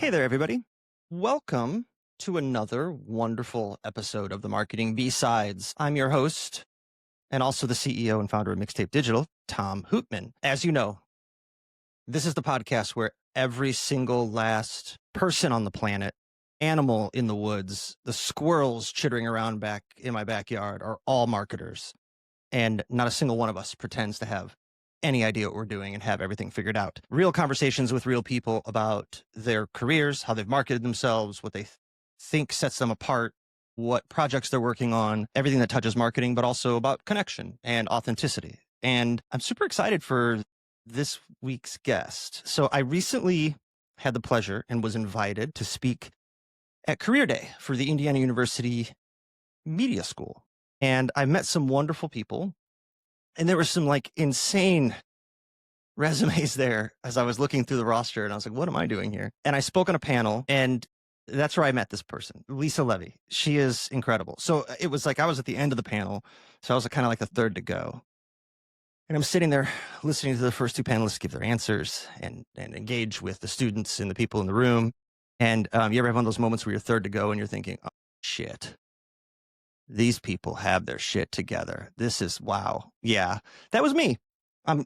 Hey there, everybody. Welcome to another wonderful episode of the Marketing B-Sides. I'm your host and also the CEO and founder of Mixtape Digital, Tom Hootman. As you know, this is the podcast where every single last person on the planet, animal in the woods, the squirrels chittering around back in my backyard are all marketers. And not a single one of us pretends to have any idea what we're doing and have everything figured out. Real conversations with real people about their careers, how they've marketed themselves, what they think sets them apart, what projects they're working on, everything that touches marketing, but also about connection and authenticity. And I'm super excited for this week's guest. So I recently had the pleasure and was invited to speak at Career Day for the Indiana University Media School. And I met some wonderful people. And there were some like insane resumes there as I was looking through the roster, and I was like, what am I doing here? And I spoke on a panel, and that's where I met this person, Lisa Levey. She is incredible. So it was like I was at the end of the panel, so I was kind of like the third to go. And I'm sitting there listening to the first two panelists give their answers and engage with the students and the people in the room. And you ever have one of those moments where you're third to go and you're thinking, oh, shit. These people have their shit together. This is wow. Yeah, that was me. I'm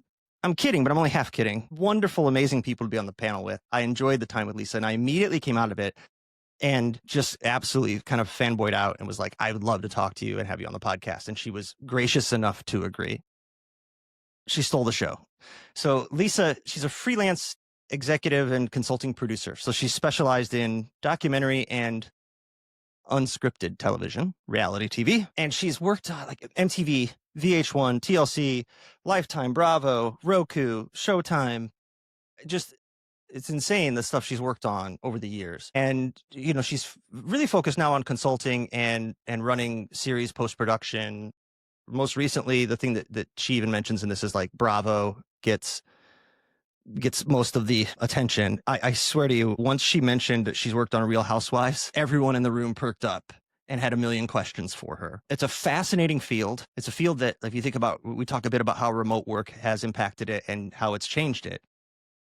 kidding, but I'm only half kidding. Wonderful, amazing people to be on the panel with. I enjoyed the time with Lisa, and I immediately came out of it and just absolutely kind of fanboyed out and was like, I would love to talk to you and have you on the podcast. And she was gracious enough to agree. She stole the show. So Lisa, she's a freelance executive and consulting producer. So she's specialized in documentary and unscripted television, reality TV. And she's worked on like MTV, VH1, TLC, Lifetime, Bravo, Roku, Showtime. Just, it's insane the stuff she's worked on over the years. And, you know, she's really focused now on consulting and running series post-production. Most recently, the thing that she even mentions in this is like Bravo gets most of the attention. I swear to you, once she mentioned that she's worked on Real Housewives, everyone in the room perked up and had a million questions for her. It's a fascinating field. It's a field that, if you think about, we talk a bit about how remote work has impacted it and how it's changed it.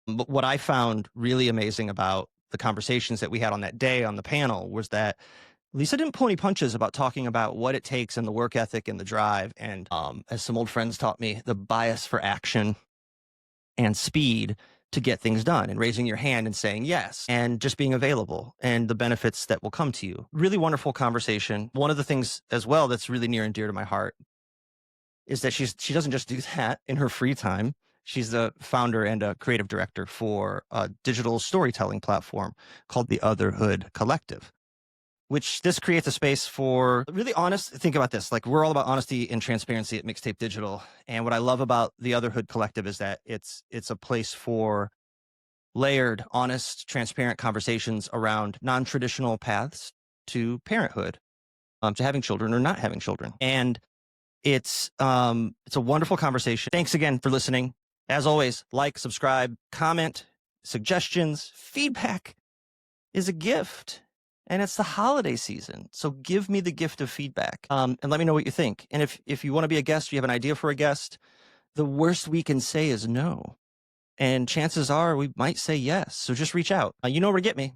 But what I found really amazing about the conversations that we had on that day on the panel was that Lisa didn't pull any punches about talking about what it takes and the work ethic and the drive. And as some old friends taught me, the bias for action and speed to get things done, and raising your hand and saying yes, and just being available, and the benefits that will come to you. Really wonderful conversation. One of the things as well that's really near and dear to my heart is that she doesn't just do that in her free time. She's the founder and a creative director for a digital storytelling platform called the Otherhood Collective, which this creates a space for really honest. Think about this. Like, we're all about honesty and transparency at Mixtape Digital. And what I love about the Otherhood Collective is that it's a place for layered, honest, transparent conversations around non-traditional paths to parenthood, to having children or not having children. And it's a wonderful conversation. Thanks again for listening. As always, like, subscribe, comment, suggestions, feedback is a gift. And it's the holiday season. So give me the gift of feedback, and let me know what you think. And if you want to be a guest, you have an idea for a guest, the worst we can say is no. And chances are we might say yes. So just reach out. You know where to get me,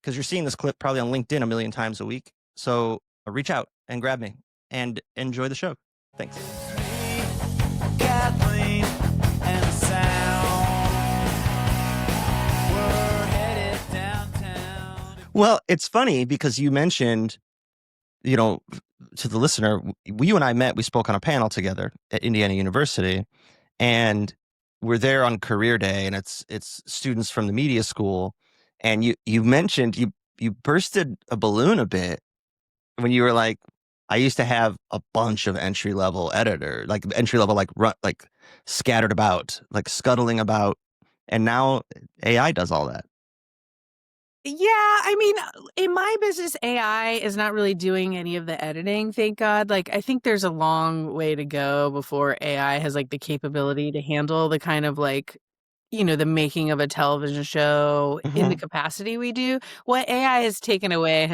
because you're seeing this clip probably on LinkedIn a million times a week. So reach out and grab me and enjoy the show. Thanks. Kathleen and Well, it's funny because you mentioned, you know, to the listener, you and I met, we spoke on a panel together at Indiana University, and we're there on Career Day, and it's students from the media school. And you mentioned, you bursted a balloon a bit when you were like, I used to have a bunch of entry level like scattered about, like scuttling about, and now AI does all that. Yeah, I mean, in my business, AI is not really doing any of the editing, thank God. Like, I think there's a long way to go before AI has like the capability to handle the kind of like, you know, the making of a television show in the capacity we do. What AI has taken away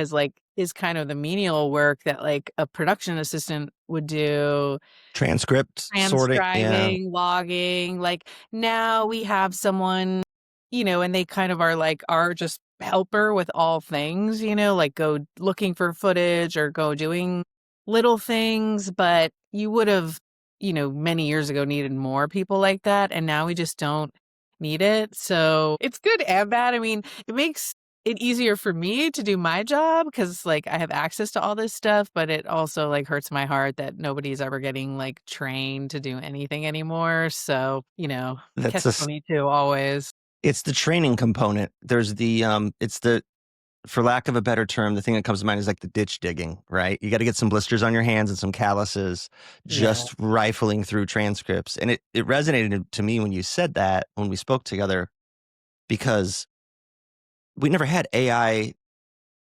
is kind of the menial work that like a production assistant would do. Transcript, sorting, Transcribing, logging. Like, now we have someone, you know, and they kind of are just helper with all things, like go looking for footage or go doing little things, but you would have, many years ago needed more people like that. And now we just don't need it. So it's good and bad. I mean, it makes it easier for me to do my job because like I have access to all this stuff, but it also like hurts my heart that nobody's ever getting like trained to do anything anymore. So, That's catch 22 always. it's the training component. There's it's the, for lack of a better term, the thing that comes to mind is like the ditch digging, right? You got to get some blisters on your hands and some calluses Yeah. just rifling through transcripts. And it resonated to me when you said that, when we spoke together, because we never had AI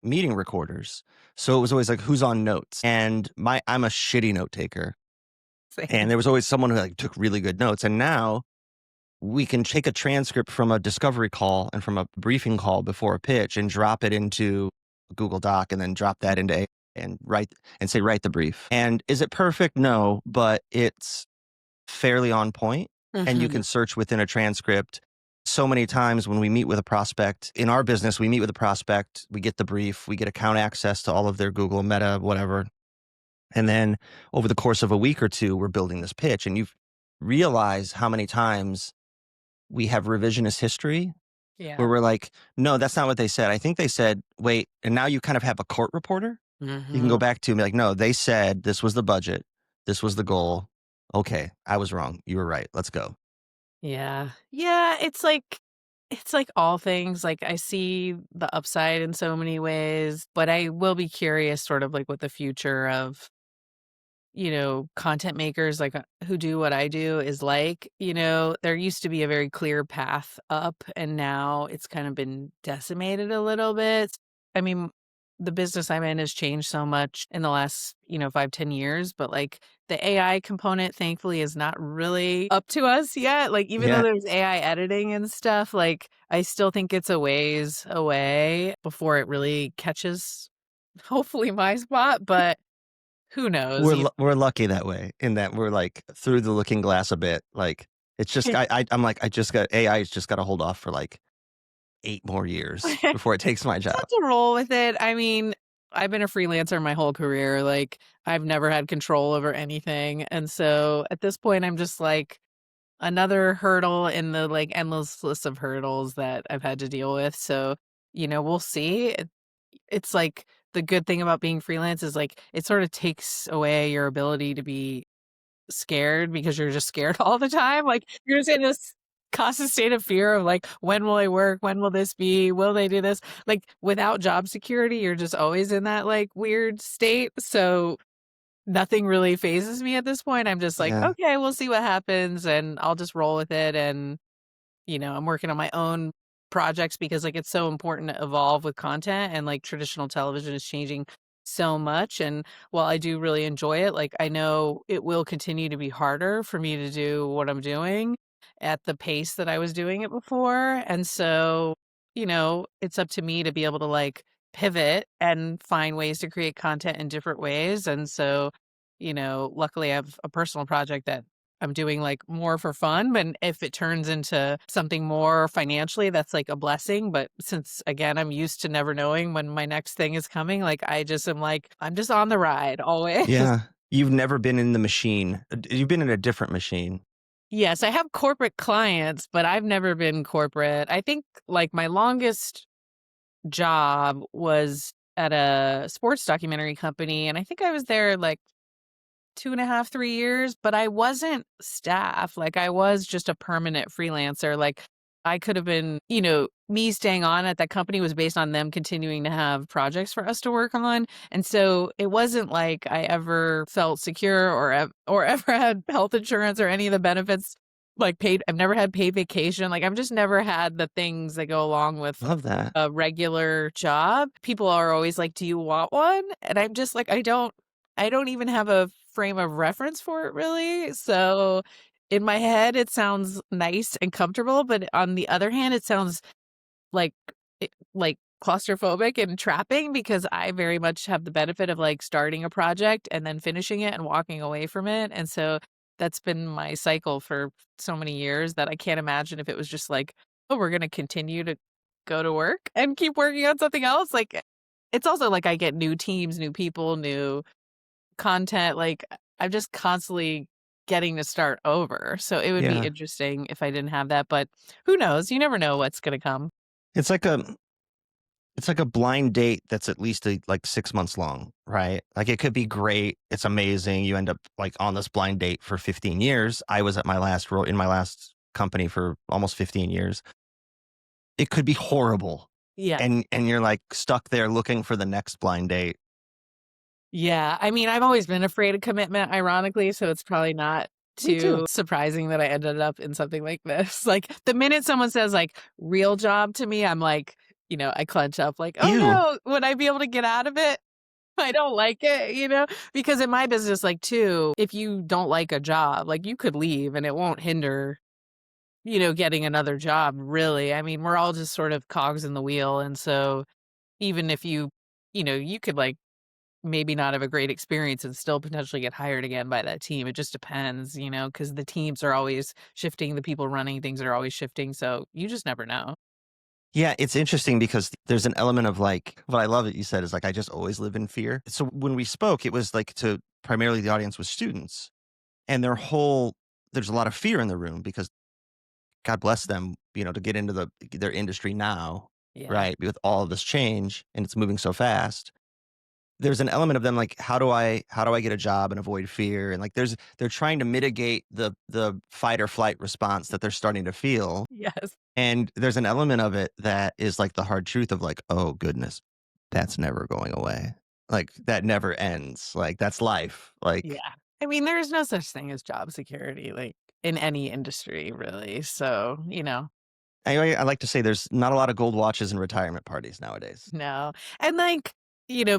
meeting recorders. So it was always like, who's on notes? And I'm a shitty note taker. And Same. there was always someone who like took really good notes. And now we can take a transcript from a discovery call and from a briefing call before a pitch and drop it into Google Doc and then drop that into and write the brief. And is it perfect? No, but it's fairly on point. And you Mhm. can search within a transcript. So many times when we meet with a prospect in our business, we meet with a prospect, we get the brief, we get account access to all of their Google, Meta, whatever. And then over the course of a week or two, we're building this pitch. And you realize how many times we have revisionist history where Yeah. we're like, no, that's not what they said. I think they said, wait, and now you kind of have a court reporter. You can go Mhm. back to and be like, no, they said this was the budget. This was the goal. Okay, I was wrong. You were right. Let's go. Yeah. Yeah, it's like all things, like, I see the upside in so many ways, but I will be curious sort of like what the future of content makers like who do what I do is like, there used to be a very clear path up and now it's kind of been decimated a little bit. I mean, the business I'm in has changed so much in the last, 5-10 years, but like the AI component thankfully is not really up to us yet. Like even though Yeah. there's AI editing and stuff, like I still think it's a ways away before it really catches hopefully my spot, but who knows? We're lucky that way in that we're like through the looking glass a bit. Like it's just I'm like I just got AI's just got to hold off for like 8 more years before it takes my Have job. to roll with it. I mean, I've been a freelancer my whole career. Like, I've never had control over anything. And so at this point, I'm just like another hurdle in the like endless list of hurdles that I've had to deal with. So, we'll see. It's like the good thing about being freelance is like it sort of takes away your ability to be scared because you're just scared all the time. Like you're just in this constant state of fear of like, when will I work? When will this be? Will they do this? Like without job security, you're just always in that like weird state. So nothing really phases me at this point. I'm just like, Yeah. okay, we'll see what happens and I'll just roll with it. And I'm working on my own projects because like it's so important to evolve with content and like traditional television is changing so much. And while I do really enjoy it, like I know it will continue to be harder for me to do what I'm doing at the pace that I was doing it before. And so, it's up to me to be able to like pivot and find ways to create content in different ways. And so, luckily I have a personal project that I'm doing like more for fun, but if it turns into something more financially, that's like a blessing. But since again, I'm used to never knowing when my next thing is coming, like I just am like, I'm just on the ride always. Yeah. You've never been in the machine. You've been in a different machine. Yes, I have corporate clients, but I've never been corporate. I think like my longest job was at a sports documentary company, and I think I was there like 2.5, 3 years, but I wasn't staff. Like I was just a permanent freelancer. Like I could have been, me staying on at that company was based on them continuing to have projects for us to work on. And so it wasn't like I ever felt secure or ever had health insurance or any of the benefits like paid. I've never had paid vacation. Like I've just never had the things that go along with Love that. a regular job. People are always like, "Do you want one?" And I'm just like, I don't even have a frame of reference for it really. So in my head, it sounds nice and comfortable, but on the other hand, it sounds like like claustrophobic and trapping because I very much have the benefit of like starting a project and then finishing it and walking away from it. And so that's been my cycle for so many years that I can't imagine if it was just like, oh, we're going to continue to go to work and keep working on something else. Like, it's also like I get new teams, new people, new content. Like, I'm just constantly getting to start over. So it would be Yeah. interesting if I didn't have that. But who knows? You never know what's going to come. It's like a it's like a blind date that's at least like 6 months long, right? Like it could be great. It's amazing. You end up like on this blind date for 15 years. I was at my last role in my last company for almost 15 years. It could be horrible. Yeah. And you're like stuck there looking for the next blind date. Yeah, I mean, I've always been afraid of commitment, ironically, so it's probably not Me too. too surprising that I ended up in something like this. Like, the minute someone says, like, "real job" to me, I'm like, I clench up like, "Oh, You. no, would I be able to get out of it? I don't like it," Because in my business, like, too, if you don't like a job, like, you could leave and it won't hinder, getting another job, really. I mean, we're all just sort of cogs in the wheel, and so even if you could, like, maybe not have a great experience and still potentially get hired again by that team. It just depends, because the teams are always shifting, the people running things are always shifting, so you just never know. Yeah, it's interesting because there's an element of like what I love that you said is like I just always live in fear. So when we spoke, it was like to primarily the audience was students and there's a lot of fear in the room because God bless them, to get into their industry now, Yeah. right? With all of this change and it's moving so fast. There's an element of them like, how do I get a job and avoid fear? And like they're trying to mitigate the fight or flight response that they're starting to feel. Yes. And there's an element of it that is like the hard truth of like, oh goodness, that's never going away. Like that never ends. Like that's life. Yeah. Like I mean, there is no such thing as job security, like, in any industry, really, so, I like to say there's not a lot of gold watches and retirement parties nowadays. no. And, like,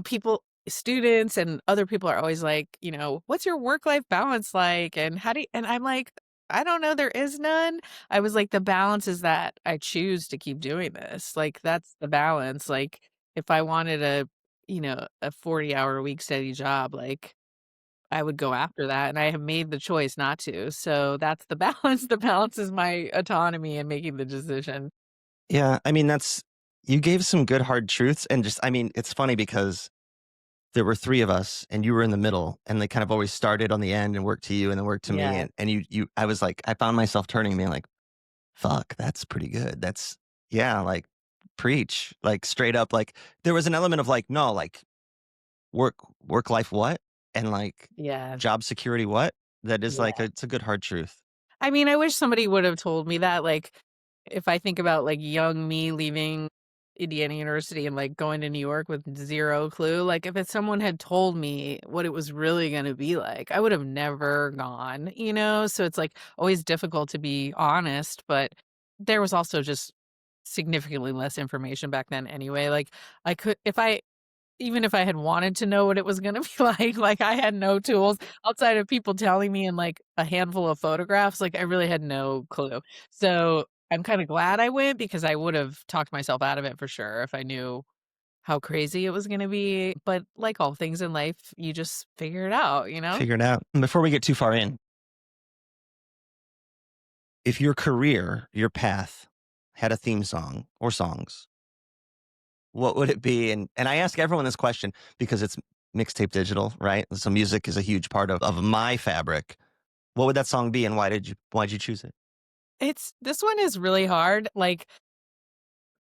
people students and other people are always like, "What's your work-life balance like? And how do you" and I'm like, "I don't know, there is none." I was like, "The balance is that I choose to keep doing this." Like, that's the balance. Like, if I wanted a 40-hour a week steady job, like, I would go after that, and I have made the choice not to. So that's the balance. The balance is my autonomy in making the decision. Yeah, I mean you gave some good hard truths and just I mean, it's funny because there were 3 of us and you were in the middle and they kind of always started on the end and worked to you and then worked to me Yeah. and you I was like I found myself turning to me like, "Fuck, that's pretty good. That's yeah, like preach." Like straight up like there was an element of like, no, like work work life what? And like Yeah. job security what? That is like Yeah. it's a good hard truth. I mean, I wish somebody would have told me that, like, if I think about, like, young me leaving Indiana University and, like, going to New York with 0 clue, like, if someone had told me what it was really gonna be like, I would have never gone? So it's, like, always difficult to be honest, but there was also just significantly less information back then anyway. Like, I could if I even if I had wanted to know what it was gonna be like, I had no tools outside of people telling me in, like, a handful of photographs, like, I really had no clue. So, I'm kinda glad I went because I would've talked myself out of it for sure if I knew how crazy it was gonna be, but like all things in life, you just figure it out? Figure it out. And before we get too far in, if your career, your path had a theme song or songs, what would it be? And I ask everyone this question because it's mixtape digital, right? So music is a huge part of my fabric. What would that song be and why'd you choose it? This one is really hard, like,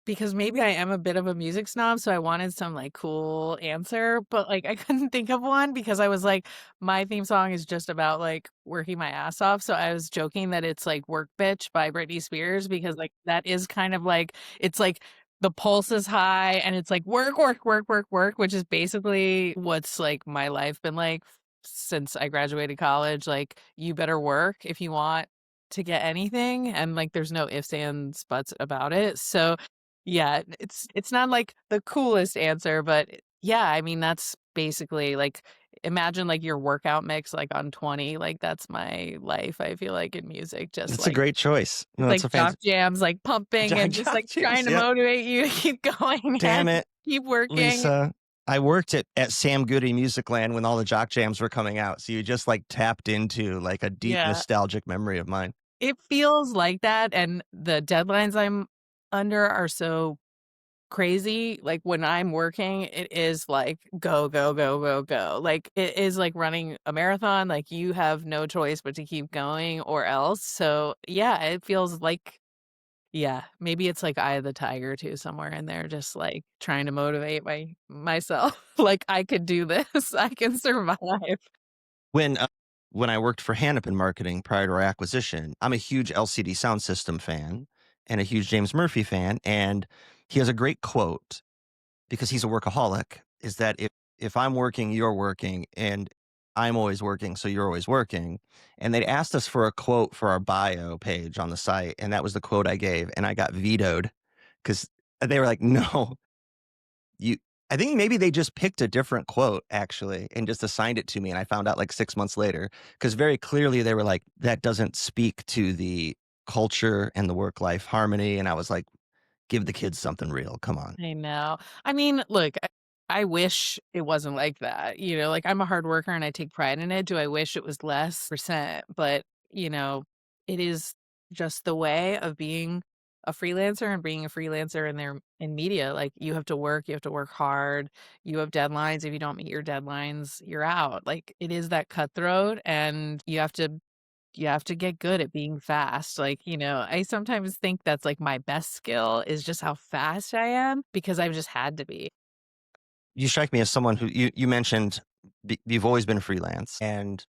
because maybe I am a bit of a music snob, so I wanted some, like, cool answer, but, like, I couldn't think of one because I was like, my theme song is just about, like, working my ass off, so I was joking that it's, like, "Work Bitch" by Britney Spears because, like, that is kind of like it's, like, the pulse is high and it's, like, work, work, work, work, work, which is basically what's, like, my life been like since I graduated college, like, you better work if you want to get anything, and, like, there's no ifs, ands, buts about it, so yeah, it's not, like, the coolest answer, but yeah, I mean, that's basically, like imagine, like, your workout mix, like, on 20, like, that's my life, I feel like, in music, just, It's a like great choice. No, that's like, a jock fancy jams, like, pumping and just, Jock like, trying Jams. to Yep. motivate you to keep going Damn and it, keep working. Lisa. I worked at Sam Goody Musicland when all the jock jams were coming out. So you just like tapped into like a deep Yeah. nostalgic memory of mine. It feels like that, and the deadlines I'm under are so crazy. Like when I'm working, it is like go, go, go, go, go. Like it is like running a marathon. Like you have no choice but to keep going or else. So yeah, it feels like, yeah, maybe it's like Eye of the Tiger too, somewhere in there, just like trying to motivate myself. Like I could do this. I can survive. When when I worked for Hannapin Marketing prior to our acquisition, I'm a huge LCD Sound System fan and a huge James Murphy fan, and he has a great quote because he's a workaholic. Is that if I'm working, you're working, and I'm always working, so you're always working. And they asked us for a quote for our bio page on the site, and that was the quote I gave, and I got vetoed because they were like, "No, you." I think maybe they just picked a different quote actually and just assigned it to me, and I found out like 6 months later because very clearly they were like, "That doesn't speak to the culture and the work-life harmony," and I was like, "Give the kids something real. Come on." I know. I mean, look, I wish it wasn't like that. Like I'm a hard worker and I take pride in it. Do I wish it was less percent? But, it is just the way of being a freelancer and being a freelancer in media. Like you have to work hard, you have deadlines. If you don't meet your deadlines, you're out. Like it is that cutthroat and you have to get good at being fast. Like, I sometimes think that's like my best skill is just how fast I am because I've just had to be. You strike me as someone who you mentioned you've always been freelance and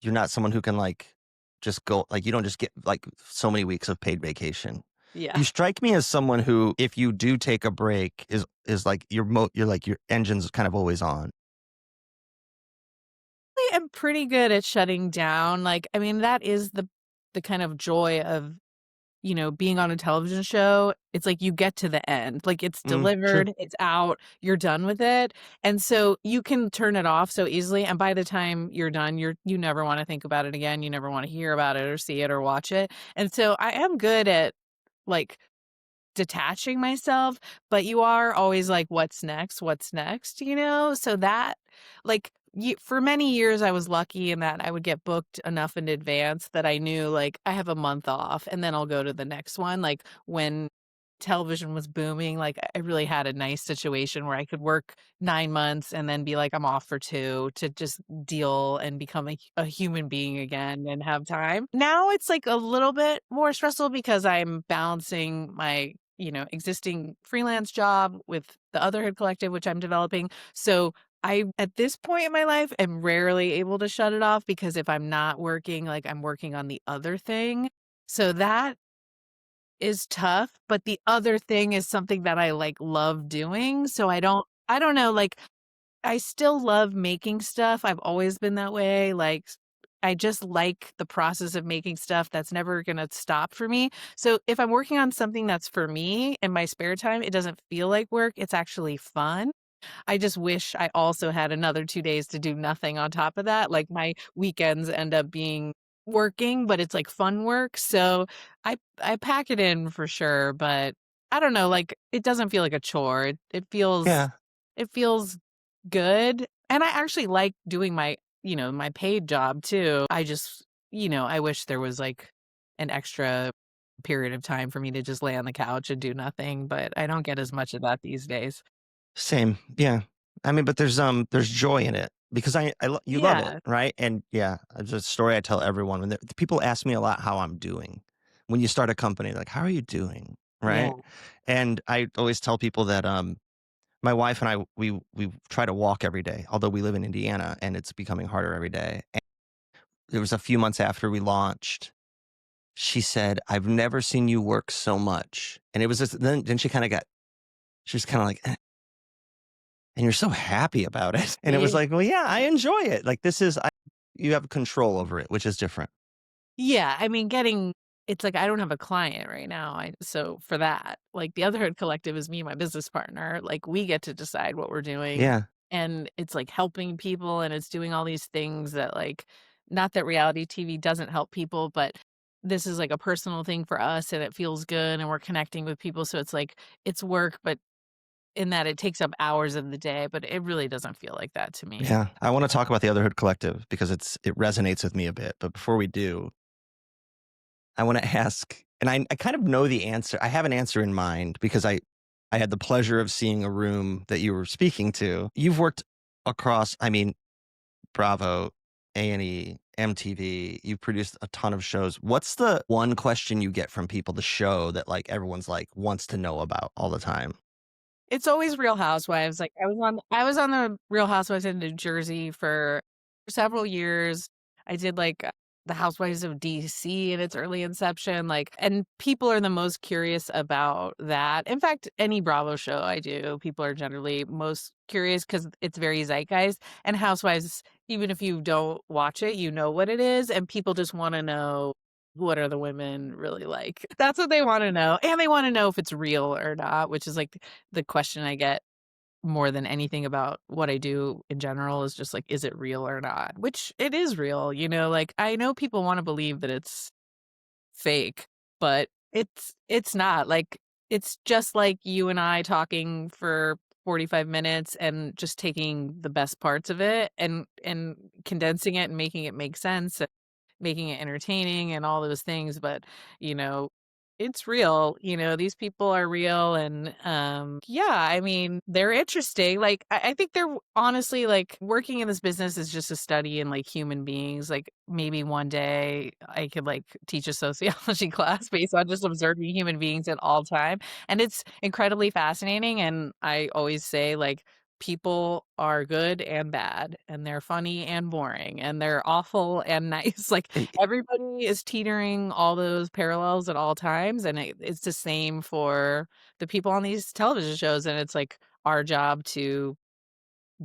you're not someone who can like just go like you don't just get like so many weeks of paid vacation. Yeah. You strike me as someone who if you do take a break is like you're like your engine's kind of always on. I am pretty good at shutting down. Like, I mean, that is the kind of joy of being on a television show. It's like you get to the end. Like it's True. delivered, it's out, you're done with it. And so you can turn it off so easily. And by the time you're done, you never want to think about it again. You never want to hear about it or see it or watch it. And so I am good at like detaching myself, but you are always like, what's next? What's next? So that like for many years, I was lucky in that I would get booked enough in advance that I knew like I have a month off and then I'll go to the next one. Like when television was booming, like I really had a nice situation where I could work 9 months and then be like, I'm off for 2 to just deal and become a human being again and have time. Now it's like a little bit more stressful because I'm balancing my existing freelance job with the Otherhood Collective, which I'm developing. So I, at this point in my life, am rarely able to shut it off because if I'm not working, like I'm working on the other thing. So that is tough, but the other thing is something that I like love doing. So I don't know, like I still love making stuff. I've always been that way. Like I just like the process of making stuff that's never going to stop for me. So if I'm working on something that's for me in my spare time, it doesn't feel like work. It's actually fun. I just wish I also had another 2 days to do nothing on top of that. Like, my weekends end up being working, but it's, like, fun work, so I pack it in for sure, but I don't know, like, it doesn't feel like a chore. Yeah. It feels good, and I actually like doing my paid job too. I just I wish there was, like, an extra period of time for me to just lay on the couch and do nothing, but I don't get as much of that these days. Same. Yeah. I mean, but there's joy in it because you love it, Yeah. right? And yeah, it's a story I tell everyone when people ask me a lot how I'm doing. When you start a company, like, how are you doing? Yeah. Right. And I always tell people that my wife and I we try to walk every day, although we live in Indiana and it's becoming harder every day. And it was a few months after we launched. She said, "I've never seen you work so much." And it was just, then she kind of got she was kind of like, and you're so happy about it. And it was like, well, yeah, I enjoy it. Like you have control over it, which is different. Yeah, I mean, it's like I don't have a client right now. So for that, like the Otherhood Collective is me and my business partner. Like we get to decide what we're doing, Yeah. and it's like helping people, and it's doing all these things that like, not that reality TV doesn't help people, but this is like a personal thing for us, and it feels good, and we're connecting with people. So it's like it's work, but in that it takes up hours of the day, but it really doesn't feel like that to me. Yeah. I want to talk about the Otherhood Collective because it resonates with me a bit. But before we do, I want to ask, and I kind of know the answer. I have an answer in mind because I had the pleasure of seeing a room that you were speaking to. You've worked across, I mean, Bravo, A&E, MTV. You've produced a ton of shows. What's the one question you get from people the show that like everyone's like wants to know about all the time? It's always Real Housewives. Like I was on the Real Housewives in New Jersey for several years. I did the Housewives of DC in its early inception. And people are the most curious about that. In fact, any Bravo show I do, people are generally most curious because it's very zeitgeist. And Housewives, even if you don't watch it, you know what it is, and people just want to know what are the women really like. That's what they want to know, and they want to know if it's real or not, which is like the question I get more than anything about what I do in general is just like, is it real or not? Which it is real, like I know people want to believe that it's fake, but it's not. Like it's just like you and I talking for 45 minutes and just taking the best parts of it and condensing it and making it make sense, making it entertaining and all those things, but, you know, it's real, these people are real and, yeah, I mean, they're interesting, like, I think they're honestly, like, working in this business is just a study in, like, human beings, like, maybe one day I could, like, teach a sociology class based on just observing human beings at all time, and it's incredibly fascinating, and I always say, like, people are good and bad, and they're funny and boring, and they're awful and nice. Like Eh, everybody is teetering all those parallels at all times, and it's the same for the people on these television shows. And it's like our job to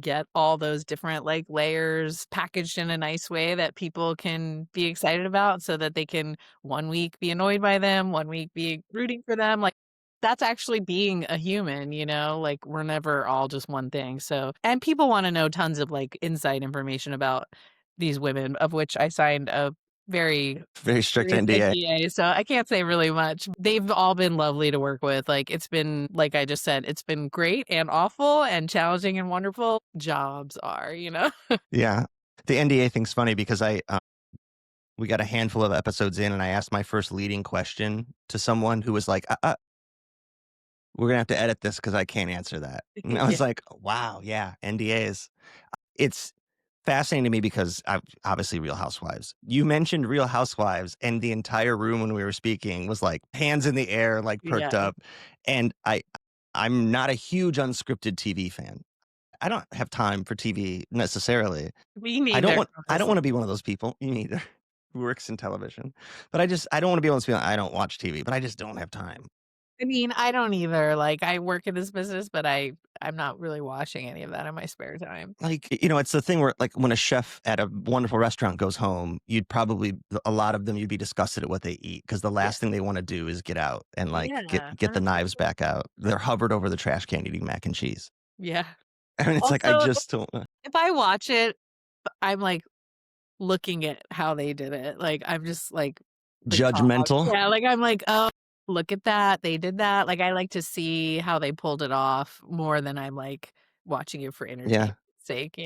get all those different like layers packaged in a nice way that people can be excited about so that they can one week be annoyed by them, one week be rooting for them. Like that's actually being a human, like we're never all just one thing. So, and people want to know tons of like inside information about these women, of which I signed a very Very strict serious NDA. NDA, so I can't say really much. They've all been lovely to work with. Like it's been, like I just said, it's been great and awful and challenging and wonderful. Jobs are. Yeah. The NDA thing's funny because we got a handful of episodes in and I asked my first leading question to someone who was like, we're going to have to edit this because I can't answer that. And I Yeah. was like, wow, yeah, NDAs. It's fascinating to me because obviously Real Housewives. You mentioned Real Housewives, and the entire room when we were speaking was like hands in the air, like perked Yeah. up. And I'm not a huge unscripted TV fan. I don't have time for TV necessarily. Me neither, I don't want honestly. to be one of those people. You neither. Who works in television. But I don't want to be able to be like, I don't watch TV, but I just don't have time. I mean, I don't either. Like I work in this business, but I'm not really watching any of that in my spare time. Like, it's the thing where like when a chef at a wonderful restaurant goes home, you'd probably a lot of them you'd be disgusted at what they eat because the Yeah. last thing they want to do is get out and like get Yeah. get the knives back out. They're hovered over the trash can eating mac and cheese. Yeah. I mean, it's like I Also, just don't. if I watch it, I'm like looking at how they did it, like, I'm just, like, the cog. Judgmental. Yeah, like, I'm like, "Oh, look at that, they did that." Like, I like to see how they pulled it off more than I'm, like, watching it for Yeah. entertainment's sake.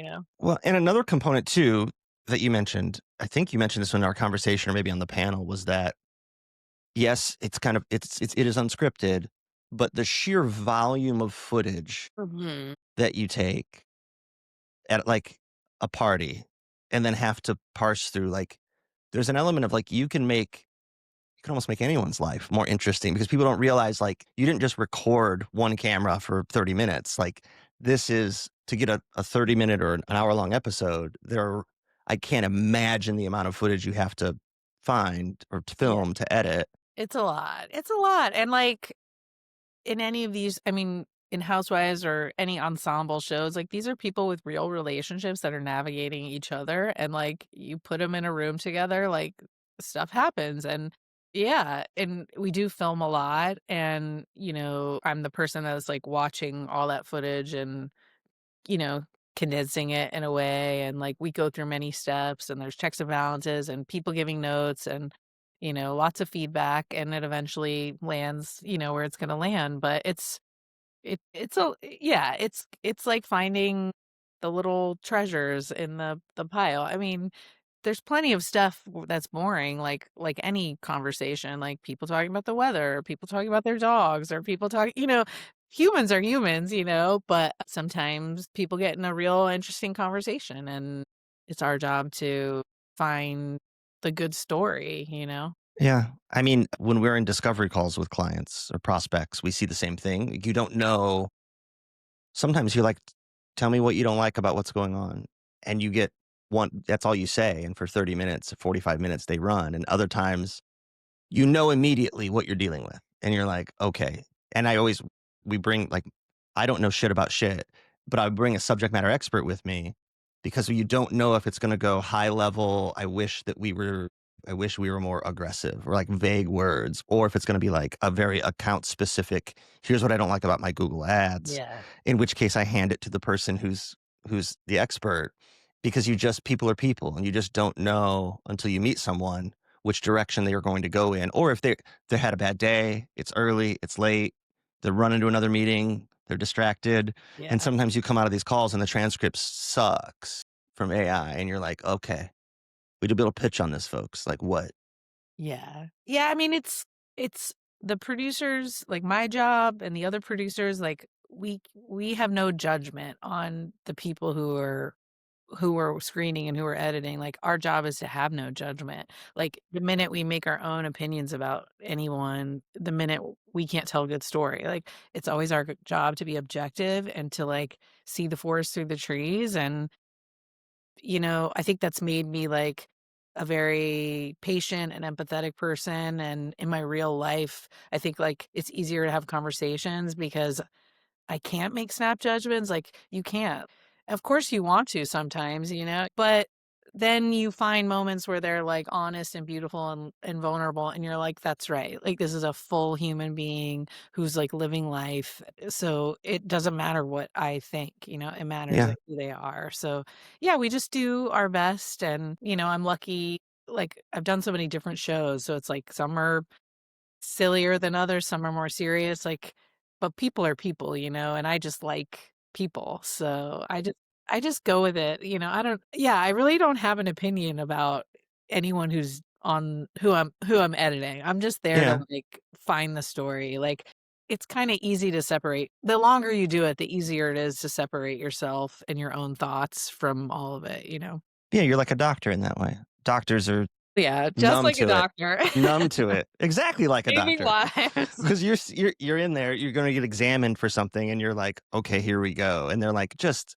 Well, and another component too that you mentioned, I think you mentioned this in our conversation or maybe on the panel, was that yes, it's kind of it is unscripted, but the sheer volume of footage Mhm. that you take at like a party and then have to parse through like there's an element of like you can almost make anyone's life more interesting because people don't realize like you didn't just record one camera for 30 minutes. Like this is to get a 30-minute or an hour long episode. I can't imagine the amount of footage you have to find or to Yeah, film to edit. it's a lot, and, like, in any of these, I mean, in Housewives or any ensemble shows, like, these are people with real relationships that are navigating each other, and, like, you put them in a room together, like, stuff happens, and yeah, and we do film a lot, and, I'm the person that's, like, watching all that footage and, you know, condensing it in a way, and, like, we go through many steps, and there's checks and balances, and people giving notes, and, lots of feedback, and it eventually lands, where it's gonna land, but it's a yeah, it's like finding the little treasures in the pile. I mean, there's plenty of stuff that's boring, like any conversation, like people talking about the weather, or people talking about their dogs, or people talking, humans are humans, but sometimes people get in a real interesting conversation, and it's our job to find the good story. Yeah. I mean, when we're in discovery calls with clients or prospects, we see the same thing. You don't know. Sometimes you're like, tell me what you don't like about what's going on. And you get one, that's all you say. And for 30 minutes, 45 minutes, they run. And other times, you know immediately what you're dealing with. And you're like, okay. And we bring like, I don't know shit about shit, but I bring a subject matter expert with me because you don't know if it's going to go high level. I wish we were more aggressive, or like vague words, or if it's going to be like a very account specific. Here's what I don't like about my Google ads. Yeah. In which case I hand it to the person who's the expert, because people are people, and you just don't know until you meet someone which direction they are going to go in, or if they had a bad day, it's early, it's late, they're running to another meeting, they're distracted, and Yeah. sometimes you come out of these calls and the transcript sucks from AI, and you're like, okay, we did a little pitch on this, folks. Like what? Yeah. Yeah, I mean, it's the producers, like my job and the other producers, like we have no judgment on the people who are screening and who are editing. Like our job is to have no judgment. Like the minute we make our own opinions about anyone, the minute we can't tell a good story. Like it's always our job to be objective and to like see the forest through the trees. And I think that's made me like a very patient and empathetic person. And in my real life, I think like it's easier to have conversations because I can't make snap judgments. Like you can't. Of course you want to sometimes, but then you find moments where they're like honest and beautiful and vulnerable. And you're like, that's right. Like this is a full human being who's like living life. So it doesn't matter what I think, it matters Yeah. like who they are. So yeah, we just do our best. And, I'm lucky. Like I've done so many different shows. So it's like some are sillier than others, some are more serious, like, but people are people, and I just like people. So I just go with it, I don't yeah, I really don't have an opinion about anyone who's on who I'm editing. I'm just there to Yeah. like find the story. Like it's kind of easy to separate. The longer you do it, the easier it is to separate yourself and your own thoughts from all of it. Yeah. You're like a doctor in that way. Doctors are Yeah, just numb like a to it. doctor. Numb to it. Exactly like a Saving doctor. lives. Because you're in there, you're going to get examined for something, and you're like, okay, here we go. And they're like, just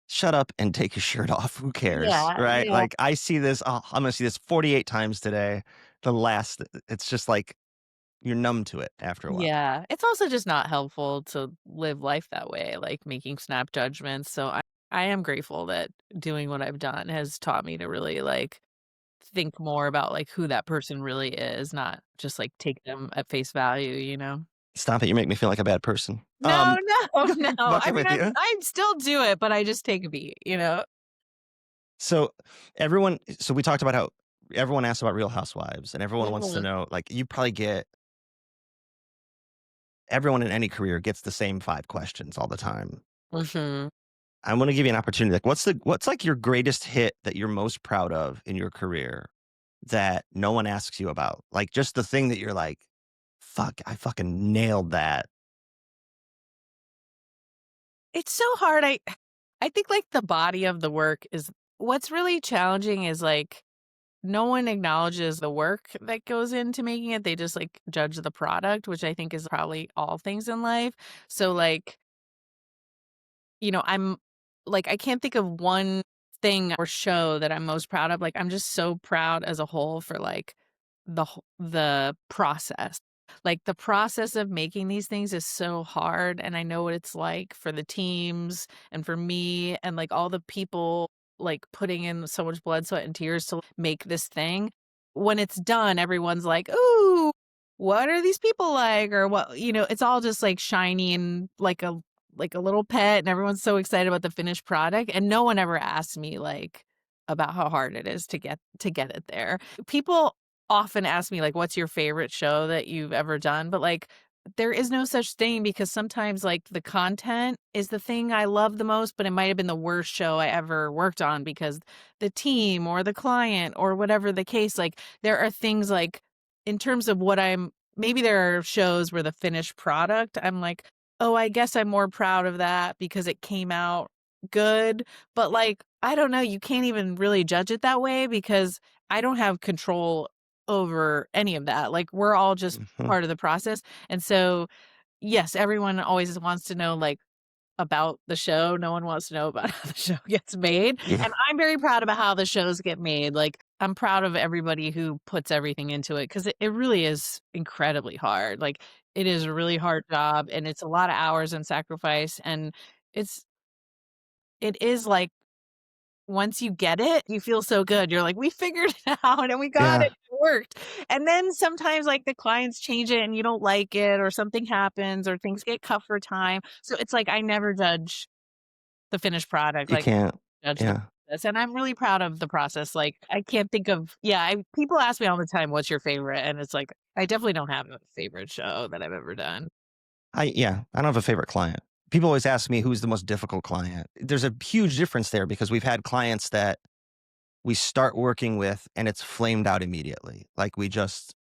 shut up and take your shirt off. Who cares? Yeah, Right? yeah. Like I see this. Oh, I'm going to see this 48 times today. It's just like you're numb to it after a while. Yeah, it's also just not helpful to live life that way, like making snap judgments. So I am grateful that doing what I've done has taught me to really like think more about like who that person really is, not just like take them at face value. Stop it. You make me feel like a bad person. No, no, no. I Fucking mean, with you. I still do it, but I just take a beat. So so we talked about how everyone asks about Real Housewives, and everyone wants to Mhm. know, like, you probably get everyone in any career gets the same 5 questions all the time. Mhm. I want to give you an opportunity. Like, what's like your greatest hit that you're most proud of in your career that no one asks you about? Like, just the thing that you're like, fuck, I fucking nailed that. It's so hard. I think like the body of the work is what's really challenging is like no one acknowledges the work that goes into making it. They just like judge the product, which I think is probably all things in life. So like, I'm like I can't think of one thing or show that I'm most proud of. Like I'm just so proud as a whole for like the process. Like the process of making these things is so hard and I know what it's like for the teams and for me and like all the people like putting in so much blood, sweat and tears to make this thing. When it's done, everyone's like, "Ooh, what are these people like?" or what, it's all just like shiny and like a little pet and everyone's so excited about the finished product and no one ever asks me like about how hard it is to get it there. People often ask me like what's your favorite show that you've ever done, but like there is no such thing because sometimes, like, the content is the thing I love the most, but it might have been the worst show I ever worked on because the team or the client or whatever the case, like, there are things, like, in terms of what I'm maybe there are shows where the finished product, I'm like, "Oh, I guess I'm more proud of that because it came out good," but, like, I don't know, you can't even really judge it that way because I don't have control over any of that, like, we're all just Mhm. part of the process. And so, yes, everyone always wants to know, like, about the show. No one wants to know about how the show gets made, Yeah. and I'm very proud about how the shows get made. Like, I'm proud of everybody who puts everything into it 'cause it really is incredibly hard. Like, it is a really hard job, and it's a lot of hours and sacrifice, and it's it is like once you get it, you feel so good. You're like, "We figured it out and we got it. Yeah. It worked." And then sometimes, like, the clients change it and you don't like it or something happens or things get cut for time. So it's like I never judge the finished product, You like, can't. judge the Yeah. process, and I'm really proud of the process. Like, I can't think of yeah, I people ask me all the time, "What's your favorite?" And it's like, I definitely don't have a favorite show that I've ever done. I don't have a favorite client. People always ask me who's the most difficult client. There's a huge difference there because we've had clients that we start working with and it's flamed out immediately. Like we just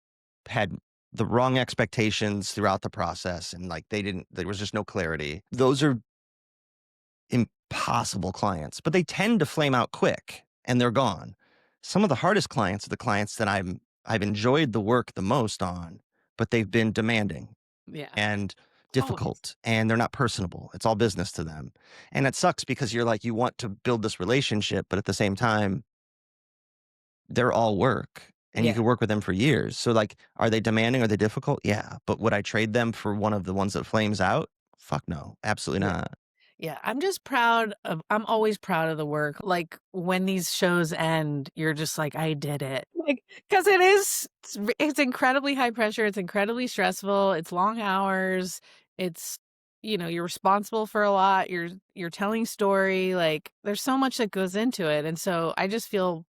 had the wrong expectations throughout the process and like there was just no clarity. Those are impossible clients, but they tend to flame out quick and they're gone. Some of the hardest clients are the clients that I've enjoyed the work the most on, but they've been demanding Yeah, and always. difficult and they're not personable. It's all business to them. And it sucks because you're like, you want to build this relationship, but at the same time, they're all work and you Yeah, could work with them for years. So like, are they demanding? Are they difficult? Yeah. But would I trade them for one of the ones that flames out? Fuck no. Absolutely yeah. not. Yeah, I'm always proud of the work. Like, when these shows end, you're just like, "I did it." Like, 'cause it's incredibly high pressure, it's incredibly stressful, it's long hours, it's you're responsible for a lot, you're telling story, like, there's so much that goes into it, and so I just feel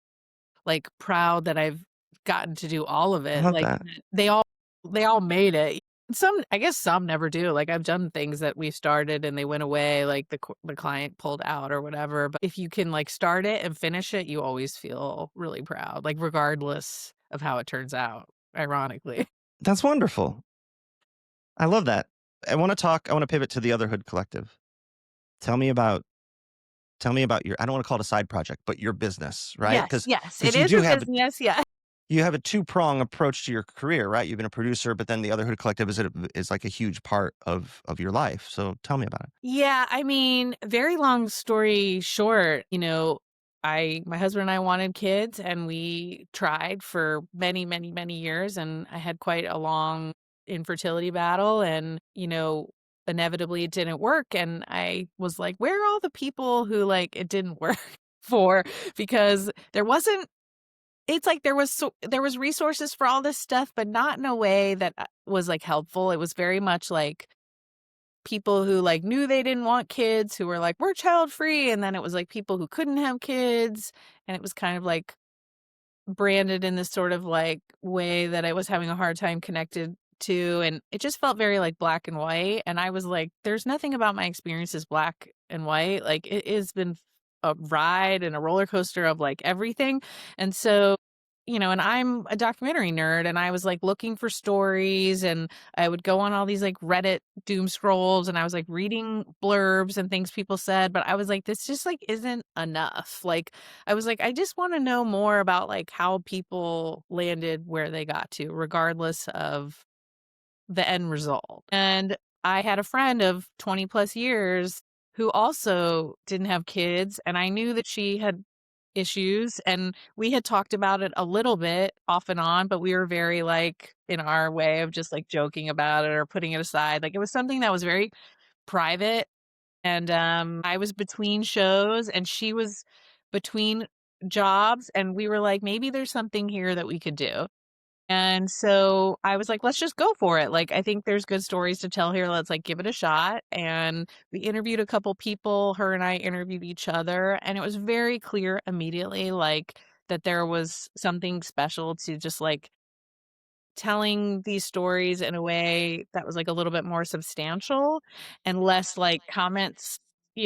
like, proud that I've gotten to do all of I it, love like, that. they all made it. Some I guess some never do, like, I've done things that we started and they went away, like, the client pulled out or whatever, but if you can, like, start it and finish it, you always feel really proud, like, regardless of how it turns out, ironically. That's wonderful. I love that. I want to pivot to the Otherhood Collective. Tell me about tell me about your I don't want to call it a side project, but your business, right? Yes, Because yes, it because you is do a have business, yeah. you have a two-prong approach to your career, right? You've been a producer, but then the Otherhood Collective is like a huge part of your life. So tell me about it. Yeah, I mean, very long story short, I my husband and I wanted kids and we tried for many, many, many years and I had quite a long infertility battle and, inevitably it didn't work and I was like, where are all the people who like it didn't work for because there wasn't it's like there was resources for all this stuff but not in a way that was like helpful. It was very much like people who, like, knew they didn't want kids, who were like, "We're child free," and then it was, like, people who couldn't have kids, and it was kind of, like, branded in this sort of, like, way that I was having a hard time connected to, and it just felt very, like, black and white, and I was like, "There's nothing about my experience is black and white." Like, it has been a ride and a roller coaster of, like, everything, and so, and I'm a documentary nerd, and I was, like, looking for stories, and I would go on all these, like, Reddit doom scrolls, and I was, like, reading blurbs and things people said, but I was like, "This just, like, isn't enough." Like, I was like, I just want to know more about like how people landed where they got to, regardless of the end result. And I had a friend of 20 plus years who also didn't have kids. And I knew that she had issues. And we had talked about it a little bit off and on, but we were very like in our way of just like joking about it or putting it aside. Like it was something that was very private and, I was between shows and she was between jobs, and we were like, "Maybe there's something here that we could do." And so I was like, "Let's just go for it." Like, I think there's good stories to tell here. Let's, like, give it a shot. And we interviewed a couple people. Her and I interviewed each other, and it was very clear immediately, like, that there was something special to just, like, telling these stories in a way that was, like, a little bit more substantial and less like comments,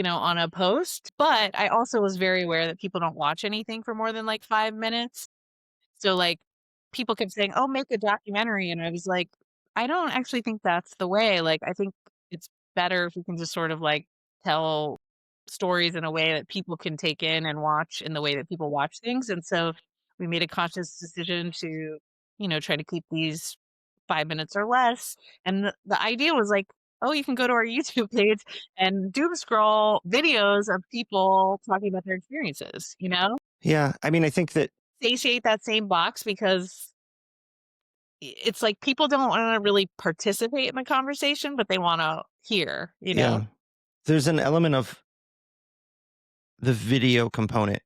on a post, but I also was very aware that people don't watch anything for more than, like, 5 minutes. So, like, people kept saying, "Oh, make a documentary," and I was like, "I don't actually think that's the way." Like, I think it's better if we can just sort of, like, tell stories in a way that people can take in and watch in the way that people watch things, and so we made a conscious decision to, try to keep these 5 minutes or less, and the idea was like, "Oh, you can go to our YouTube page and doom scroll videos of people talking about their experiences," you know? Yeah. I mean, I think that, Satiate that same box because it's like people don't wanna really participate in the conversation, but they wanna hear, you know? yeah, there's an element of the video component.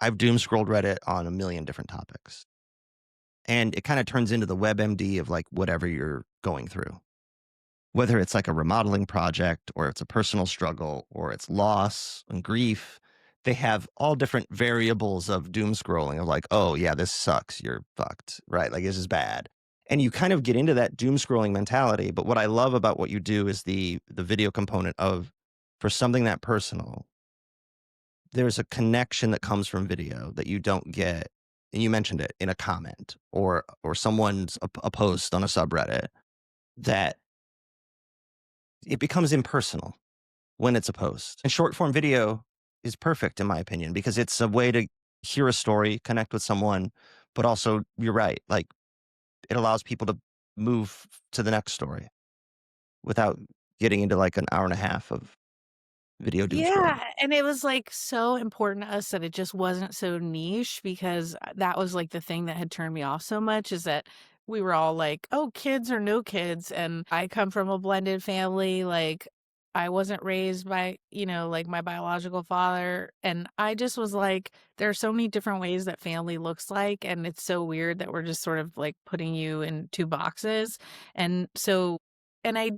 I've doom scrolled Reddit on a million different topics. And it kind of turns into the WebMD of like whatever you're going through, whether it's like a remodeling project or it's a personal struggle or it's loss and grief. They have all different variables of doom scrolling of like, oh, yeah, this sucks. You're fucked, right? Like, this is bad. And you kind of get into that doom scrolling mentality. But what I love about what you do is the video component of for something that personal, there's a connection that comes from video that you don't get, and you mentioned it in a comment or someone's a post on a subreddit, that it becomes impersonal when it's a post. And short form video is perfect in my opinion because it's a way to hear a story, connect with someone, but also you're right, like it allows people to move to the next story without getting into like an hour and a half of video doom scrolling. Yeah, and it was, like, so important to us that it just wasn't so niche because, that was, like, the thing that had turned me off so much is that we were all like, "Oh, kids or no kids," and I come from a blended family, like, I wasn't raised by, like, my biological father, and I just was like, there are so many different ways that family looks like, and it's so weird that we're just sort of, like, putting you in 2 boxes, and so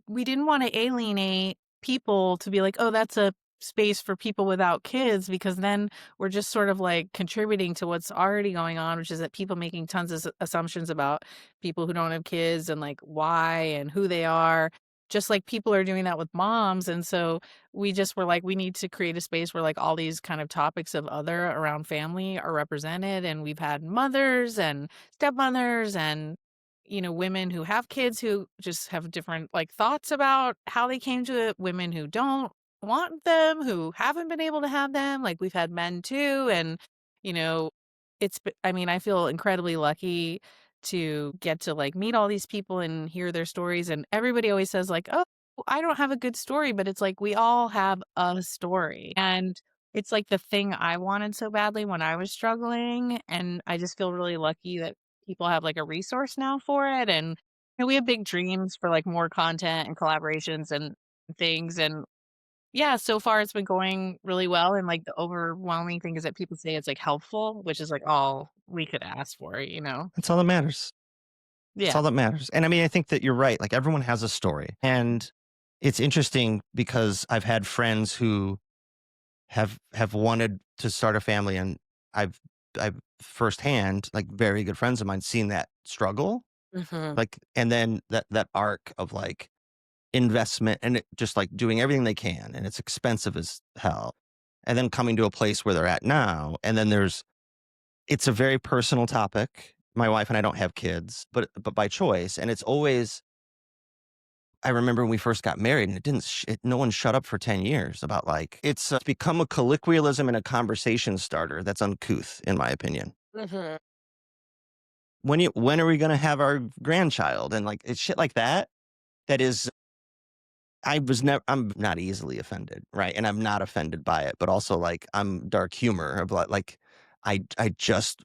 we didn't wanna alienate people to be like, "Oh, that's a space for people without kids," because then we're just sort of like contributing to what's already going on, which is that people making tons of assumptions about people who don't have kids and like why and who they are, just like people are doing that with moms. And so we just were like, we need to create a space where like all these kind of topics of other around family are represented. And we've had mothers and stepmothers and women who have kids who just have different like thoughts about how they came to it, women who don't want them, who haven't been able to have them. Like we've had men too. And, you know, I mean, I feel incredibly lucky to get to like meet all these people and hear their stories. And everybody always says, like, oh, I don't have a good story, but it's like we all have a story. And it's like the thing I wanted so badly when I was struggling. And I just feel really lucky that people have like a resource now for it. And we have big dreams for like more content and collaborations and things. And yeah, so far it's been going really well, and, like, the overwhelming thing is that people say it's, like, helpful, which is, like, all we could ask for, you know? That's all that matters. That's Yeah. all that matters. And I mean, I think that you're right. Like everyone has a story. And it's interesting because I've had friends who have wanted to start a family and I've I've firsthand, like very good friends of mine, seen that struggle. Mhm. Like and then that arc of like investment and it just like doing everything they can and it's expensive as hell. And then coming to a place where they're at now. And then it's a very personal topic. My wife and I don't have kids, but by choice. And it's always I remember when we first got married and it didn't no one shut up for 10 years about like it's become a colloquialism and a conversation starter that's uncouth in my opinion. Mhm. When are we going to have our grandchild and like it's shit like that that is I'm not easily offended, right? And I'm not offended by it, but also like I'm dark humor of like I just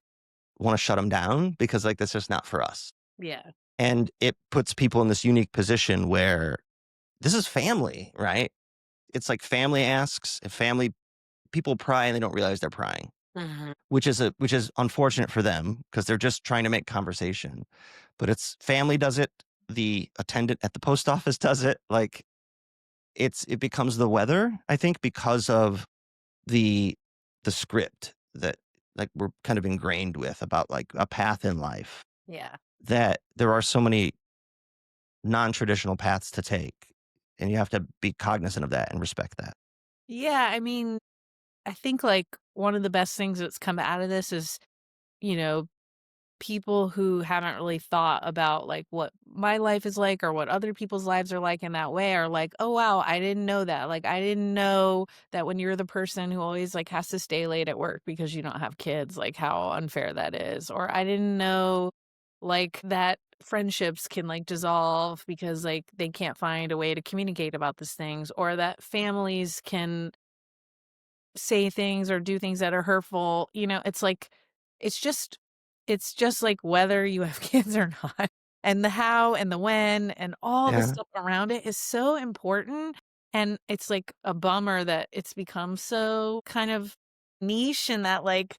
want to shut them down because like that's just not for us. Yeah. And it puts people in this unique position where this is family, right? It's like family asks, if family people pry and they don't realize they're prying, Mhm. which is unfortunate for them because they're just trying to make conversation. But it's family does it, the attendant at the post office does it. Like it becomes the weather, I think, because of the the script that like we're kind of ingrained with about like a path in life. Yeah. that there are so many non-traditional paths to take, and you have to be cognizant of that and respect that. Yeah, I mean, I think, like, one of the best things that's come out of this is, you know, people who haven't really thought about, like, what my life is like or what other people's lives are like in that way are like, "Oh, wow, I didn't know that." Like, I didn't know that when you're the person who always, like, has to stay late at work because you don't have kids, like, how unfair that is. Or I didn't know, like, that friendships can, like, dissolve because, like, they can't find a way to communicate about these things, or that families can say things or do things that are hurtful. It's like it's just like whether you have kids or not, and the how and the when and all the Yeah, stuff around it is so important, and it's like a bummer that it's become so kind of niche and that, like,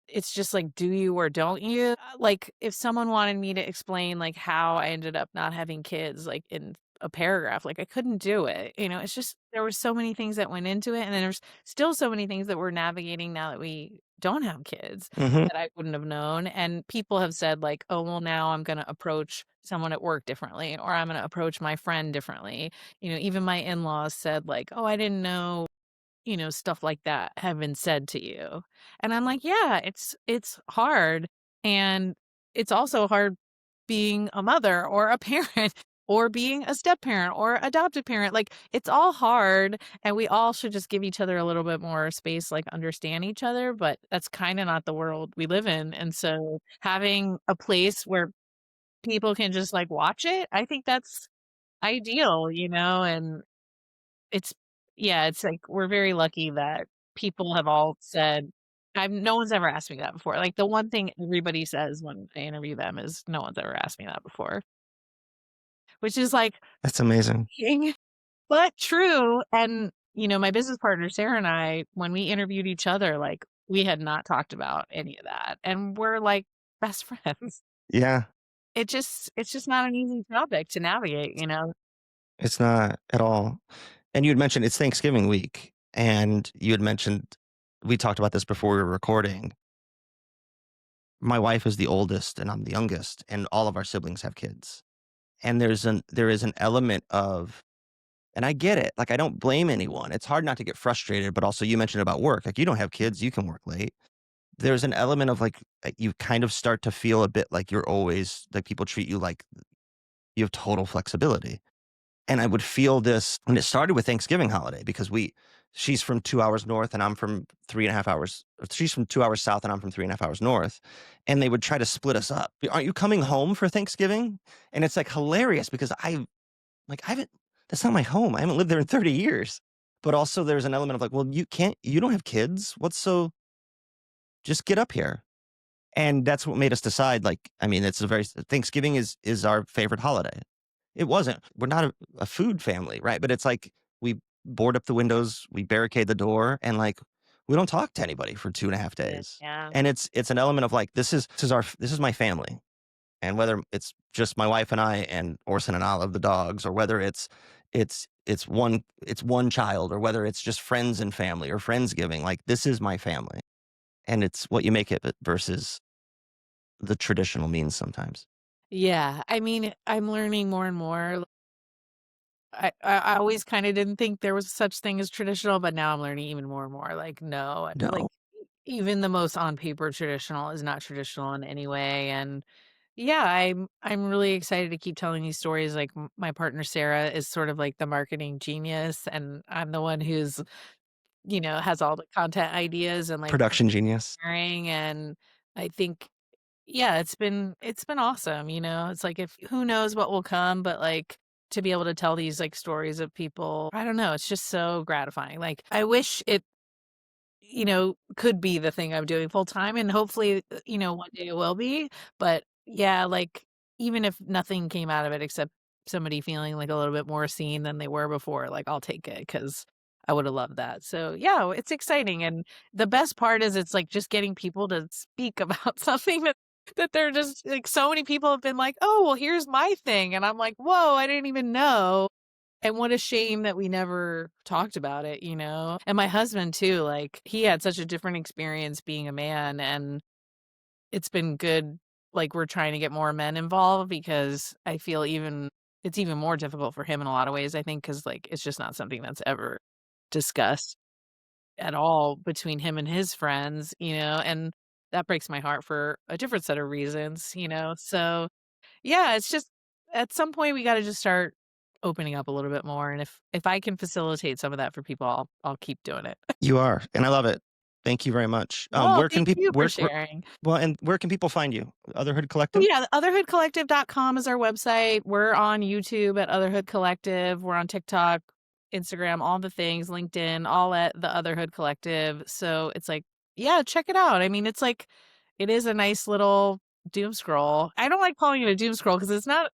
it's just like, do you or don't you? Like, if someone wanted me to explain, like, how I ended up not having kids, like, in a paragraph, like, I couldn't do it. It's just there were so many things that went into it, and then there's still so many things that we're navigating now that we don't have kids mhm, that I wouldn't have known, and people have said, like, "Oh, well, now I'm gonna approach someone at work differently, or I'm gonna approach my friend differently." Even my in-laws said, like, "Oh, I didn't know." Stuff like that have been said to you. And I'm like, yeah, it's hard. And it's also hard being a mother or a parent or being a step parent or adopted parent. Like, it's all hard, and we all should just give each other a little bit more space, like, understand each other, but that's kind of not the world we live in. And so having a place where people can just, like, watch it, I think that's ideal. And it's yeah, it's like we're very lucky that people have all said no one's ever asked me that before. Like, the one thing everybody says when I interview them is, "No one's ever asked me that before," which is, like, that's amazing. shocking, but true. And, my business partner, Sarah, and I, when we interviewed each other, like, we had not talked about any of that, and we're, like, best friends. Yeah, It's just not an easy topic to navigate. it's not at all. And you had mentioned it's Thanksgiving week, and you had mentioned we talked about this before we were recording. My wife is the oldest and I'm the youngest, and all of our siblings have kids. And there is an element of, and I get it, like, I don't blame anyone. It's hard not to get frustrated, but also you mentioned about work, like, you don't have kids, you can work late. There's an element of, like, you kind of start to feel a bit like you're always like, people treat you like you have total flexibility. And I would feel this when it started with Thanksgiving holiday because she's from 2 hours north and I'm from 3.5 hours, or she's from 2 hours south and I'm from 3.5 hours north, and they would try to split us up. "Aren't you coming home for Thanksgiving?" And it's, like, hilarious because I haven't that's not my home. I haven't lived there in 30 years. But also there's an element of, like, "Well, you don't have kids? What's so just get up here." And that's what made us decide, like, I mean, it's a very Thanksgiving is our favorite holiday. It wasn't. We're not a food family, right? But it's like we board up the windows, we barricade the door, and, like, we don't talk to anybody for 2.5 days. Yeah. And it's an element of, like, this is my family. And whether it's just my wife and I and Orson and Olive, the dogs, or whether it's one child, or whether it's just friends and family or friendsgiving, like, this is my family. And it's what you make it versus the traditional means sometimes. Yeah, I mean, I'm learning more and more. I always kinda didn't think there was such thing as traditional, but now I'm learning even more and more, like, no, like, No. even the most on paper traditional is not traditional in any way. And yeah, I'm really excited to keep telling these stories. Like, my partner Sarah is sort of like the marketing genius, and I'm the one who's, has all the content ideas and, like, Production genius. sharing. And I think, yeah, it's been awesome. It's like, if who knows what will come, but, like, to be able to tell these, like, stories of people, I don't know, it's just so gratifying. Like, I wish it, could be the thing I'm doing full time, and hopefully, one day it will be. But yeah, like, even if nothing came out of it except somebody feeling, like, a little bit more seen than they were before, like, I'll take it because I would have loved that. So yeah, it's exciting. And the best part is it's like just getting people to speak about something that they're just like, so many people have been like, oh, well, here's my thing. And I'm like, whoa, I didn't even know. And what a shame that we never talked about it. And my husband too, like, he had such a different experience being a man, and it's been good like we're trying to get more men involved because I feel it's even more difficult for him in a lot of ways, I think, because like it's just not something that's ever discussed at all between him and his friends, and that breaks my heart for a different set of reasons. So yeah, it's just at some point we gotta just start opening up a little bit more, and if I can facilitate some of that for people, I'll keep doing it. You are, and I love it. Thank you very much. Well, Where can thank people you for sharing. and where can people find you? Otherhood Oh, Collective? yeah, otherhoodcollective.com is our website. We're on YouTube at Otherhood Collective. We're on TikTok, Instagram, all the things, LinkedIn, all at the Otherhood Collective. So it's like, yeah, check it out. I mean, it's like, it is a nice little doom scroll. I don't like calling it a doom scroll because it's not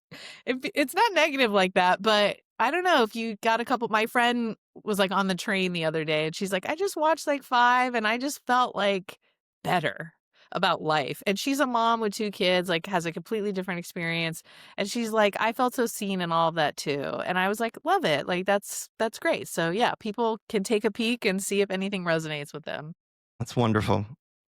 negative like that. But I don't know if you got a couple. My friend was like on the train the other day and she's like, I just watched like 5 and I just felt like better about life. And she's a mom with 2 kids, like, has a completely different experience, and she's like, "I felt so seen in all of that too." And I was like, "Love it." Like, that's great. So, yeah, people can take a peek and see if anything resonates with them. That's wonderful.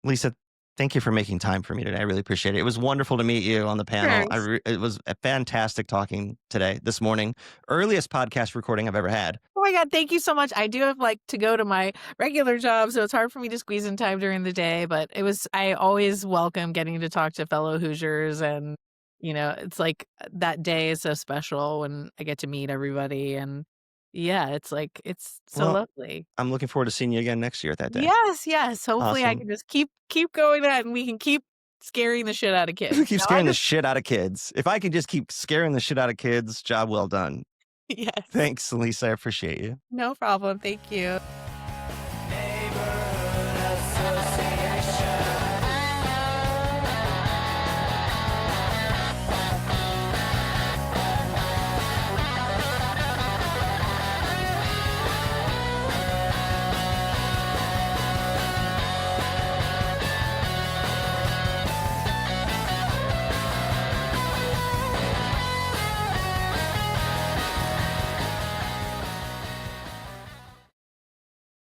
Lisa, thank you for making time for me today. I really appreciate it. It was wonderful to meet you on the panel. Thanks. It was a fantastic talking this morning. Earliest podcast recording I've ever had. Oh my god, thank you so much. I do have, like, to go to my regular job, so it's hard for me to squeeze in time during the day, but I always welcome getting to talk to fellow Hoosiers, and, it's like, that day is so special when I get to meet everybody, and yeah, it's like it's so Well, lovely. I'm looking forward to seeing you again next year at that day. Yes, yes, hopefully I Awesome. can just keep going that, and we can keep scaring the shit out of kids. Keep Now I scaring the just shit out of kids. If I can just keep scaring the shit out of kids, job well done. yes. Thanks, Lisa. I appreciate you. No problem, thank you.